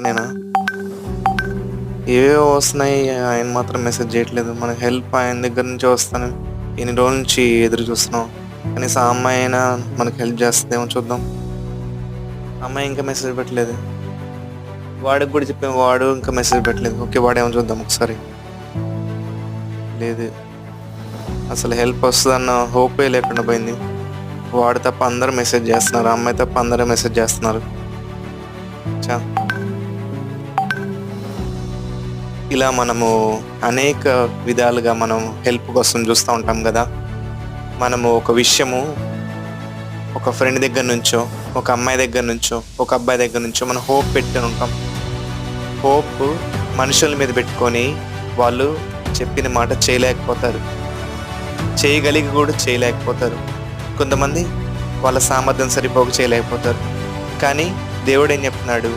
నేనా ఏవేవో వస్తున్నాయి. ఆయన మాత్రం మెసేజ్ చేయట్లేదు. మన హెల్ప్ ఆయన దగ్గర నుంచి వస్తాను. ఇన్ని రోజుల నుంచి ఎదురు చూస్తున్నాం. కనీసం ఆ అమ్మాయి అయినా మనకు హెల్ప్ చేస్తుందేమో చూద్దాం. అమ్మాయి ఇంకా మెసేజ్ పెట్టలేదు. వాడికి కూడా చెప్పాము, వాడు ఇంకా మెసేజ్ పెట్టలేదు. ఓకే, వాడేమో చూద్దాం ఒకసారి. లేదు, అసలు హెల్ప్ వస్తుందన్న హోపే లేకుండా పోయింది. వాడు తప్ప అందరూ మెసేజ్ చేస్తున్నారు, అమ్మాయి తప్ప అందరూ మెసేజ్ చేస్తున్నారు. చా ఇలా మనము అనేక విధాలుగా మనం హెల్ప్ కోసం చూస్తూ ఉంటాం కదా. మనము ఒక విషయము ఒక ఫ్రెండ్ దగ్గర నుంచో, ఒక అమ్మాయి దగ్గర నుంచో, ఒక అబ్బాయి దగ్గర నుంచో మనం హోప్ పెట్టుకొని ఉంటాం. హోప్ మనుషుల మీద పెట్టుకొని వాళ్ళు చెప్పిన మాట చేయలేకపోతారు, చేయగలిగి కూడా చేయలేకపోతారు. కొంతమంది వాళ్ళ సామర్థ్యం సరిపోక చేయలేకపోతారు. కానీ దేవుడు ఏం చెప్తున్నాడు?